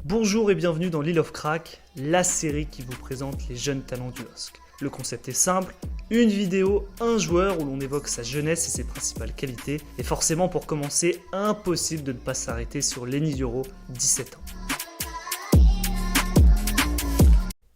Bonjour et bienvenue dans L'Île of Crack, la série qui vous présente les jeunes talents du LOSC. Le concept est simple, une vidéo, un joueur où l'on évoque sa jeunesse et ses principales qualités. Et forcément pour commencer, impossible de ne pas s'arrêter sur Lenny Yoro, 17 ans.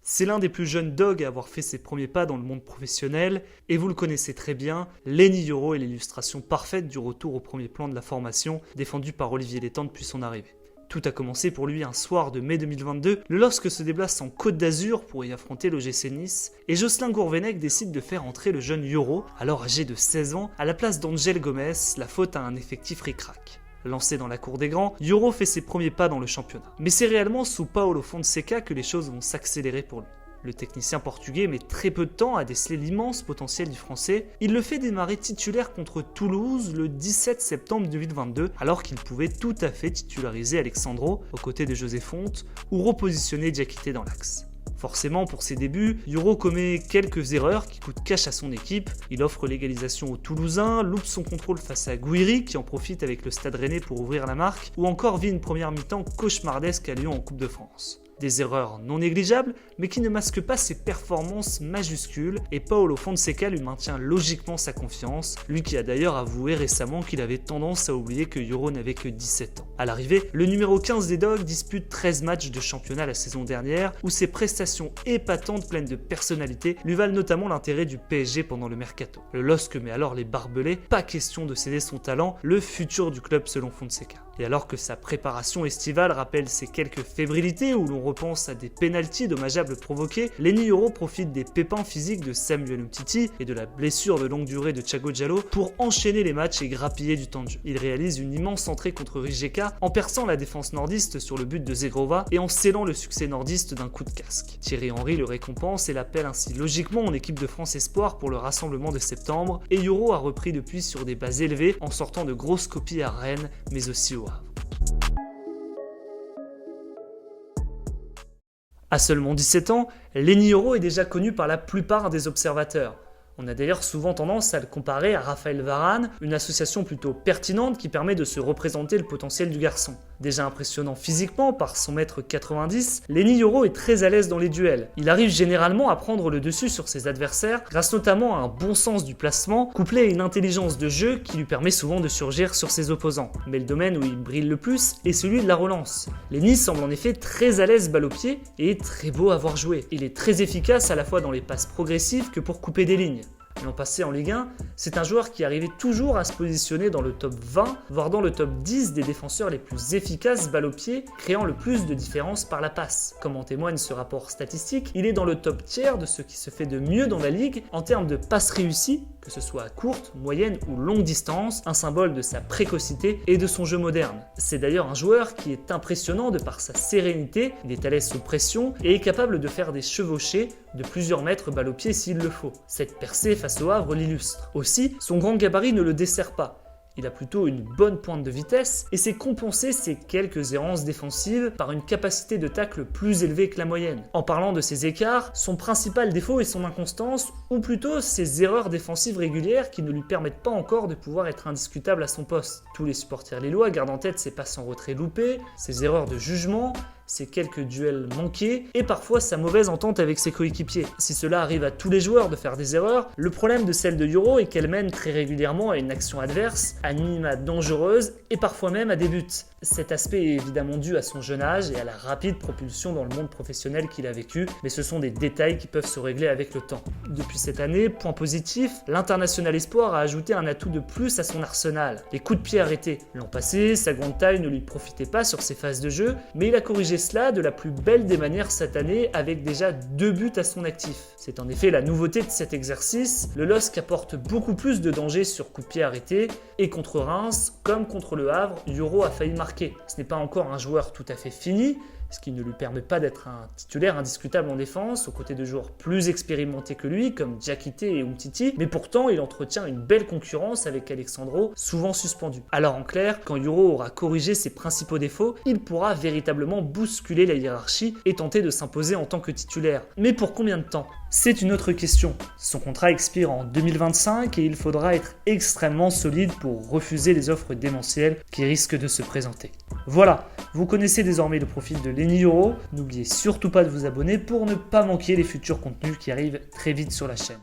C'est l'un des plus jeunes dogs à avoir fait ses premiers pas dans le monde professionnel, et vous le connaissez très bien, Lenny Yoro est l'illustration parfaite du retour au premier plan de la formation, défendu par Olivier Létang depuis son arrivée. Tout a commencé pour lui un soir de mai 2022, le LOSC se déplace en Côte d'Azur pour y affronter l'OGC Nice, et Jocelyn Gourvenec décide de faire entrer le jeune Yoro, alors âgé de 16 ans, à la place d'Angel Gomez, la faute à un effectif ric-rac. Lancé dans la cour des grands, Yoro fait ses premiers pas dans le championnat. Mais c'est réellement sous Paulo Fonseca que les choses vont s'accélérer pour lui. Le technicien portugais met très peu de temps à déceler l'immense potentiel du français. Il le fait démarrer titulaire contre Toulouse le 17 septembre 2022, alors qu'il pouvait tout à fait titulariser Alexandro aux côtés de José Fonte ou repositionner Diakité dans l'axe. Forcément, pour ses débuts, Yoro commet quelques erreurs qui coûtent cash à son équipe. Il offre l'égalisation aux Toulousains, loupe son contrôle face à Gouiri qui en profite avec le Stade Rennais pour ouvrir la marque, ou encore vit une première mi-temps cauchemardesque à Lyon en Coupe de France. Des erreurs non négligeables, mais qui ne masquent pas ses performances majuscules, et Paulo Fonseca lui maintient logiquement sa confiance, lui qui a d'ailleurs avoué récemment qu'il avait tendance à oublier que Yoro n'avait que 17 ans. À l'arrivée, le numéro 15 des Dogs dispute 13 matchs de championnat la saison dernière, où ses prestations épatantes pleines de personnalité lui valent notamment l'intérêt du PSG pendant le mercato. Le LOSC met alors les barbelés, pas question de céder son talent, le futur du club selon Fonseca. Et alors que sa préparation estivale rappelle ses quelques fébrilités où l'on repense à des pénaltys dommageables provoqués, Lenny Yoro profite des pépins physiques de Samuel Umtiti et de la blessure de longue durée de Thiago Diallo pour enchaîner les matchs et grappiller du temps de jeu. Il réalise une immense entrée contre Rijeka en perçant la défense nordiste sur le but de Zegrova et en scellant le succès nordiste d'un coup de casque. Thierry Henry le récompense et l'appelle ainsi logiquement en équipe de France Espoir pour le rassemblement de septembre, et Yoro a repris depuis sur des bases élevées en sortant de grosses copies à Rennes mais aussi au Havre. À seulement 17 ans, Lenny Yoro est déjà connu par la plupart des observateurs. On a d'ailleurs souvent tendance à le comparer à Raphaël Varane, une association plutôt pertinente qui permet de se représenter le potentiel du garçon. Déjà impressionnant physiquement par son mètre 90, Lenny Yoro est très à l'aise dans les duels. Il arrive généralement à prendre le dessus sur ses adversaires grâce notamment à un bon sens du placement, couplé à une intelligence de jeu qui lui permet souvent de surgir sur ses opposants. Mais le domaine où il brille le plus est celui de la relance. Lenny semble en effet très à l'aise balle au pied et très beau à voir jouer. Il est très efficace à la fois dans les passes progressives que pour couper des lignes. L'an passé en Ligue 1, c'est un joueur qui arrivait toujours à se positionner dans le top 20, voire dans le top 10 des défenseurs les plus efficaces balle au pied, créant le plus de différence par la passe. Comme en témoigne ce rapport statistique, il est dans le top tiers de ce qui se fait de mieux dans la Ligue en termes de passes réussies, que ce soit à courte, moyenne ou longue distance, un symbole de sa précocité et de son jeu moderne. C'est d'ailleurs un joueur qui est impressionnant de par sa sérénité, il est à l'aise sous pression et est capable de faire des chevauchées de plusieurs mètres balle au pied s'il le faut. Cette percée face au Havre l'illustre. Aussi, son grand gabarit ne le dessert pas. Il a plutôt une bonne pointe de vitesse et sait compenser ses quelques errances défensives par une capacité de tacle plus élevée que la moyenne. En parlant de ses écarts, son principal défaut est son inconstance, ou plutôt ses erreurs défensives régulières qui ne lui permettent pas encore de pouvoir être indiscutable à son poste. Tous les supporters lillois gardent en tête ses passes en retrait loupées, ses erreurs de jugement, ses quelques duels manqués et parfois sa mauvaise entente avec ses coéquipiers. Si cela arrive à tous les joueurs de faire des erreurs, le problème de celle de Yoro est qu'elle mène très régulièrement à une action adverse, à minima dangereuse et parfois même à des buts. Cet aspect est évidemment dû à son jeune âge et à la rapide propulsion dans le monde professionnel qu'il a vécu, mais ce sont des détails qui peuvent se régler avec le temps. Depuis cette année, point positif, l'international espoir a ajouté un atout de plus à son arsenal, les coups de pied arrêtés. L'an passé, sa grande taille ne lui profitait pas sur ses phases de jeu, mais il a corrigé cela de la plus belle des manières cette année avec déjà 2 buts à son actif. C'est en effet la nouveauté de cet exercice, le LOSC apporte beaucoup plus de danger sur coups de pied arrêtés et contre Reims, comme contre le Havre, Yoro a failli marquer. Ce n'est pas encore un joueur tout à fait fini, ce qui ne lui permet pas d'être un titulaire indiscutable en défense, aux côtés de joueurs plus expérimentés que lui, comme Diakité et Umtiti, mais pourtant il entretient une belle concurrence avec Alexandro, souvent suspendu. Alors en clair, quand Yoro aura corrigé ses principaux défauts, il pourra véritablement bousculer la hiérarchie et tenter de s'imposer en tant que titulaire. Mais pour combien de temps ? C'est une autre question. Son contrat expire en 2025 et il faudra être extrêmement solide pour refuser les offres démentielles qui risquent de se présenter. Voilà, vous connaissez désormais le profil de Lenny Yoro. N'oubliez surtout pas de vous abonner pour ne pas manquer les futurs contenus qui arrivent très vite sur la chaîne.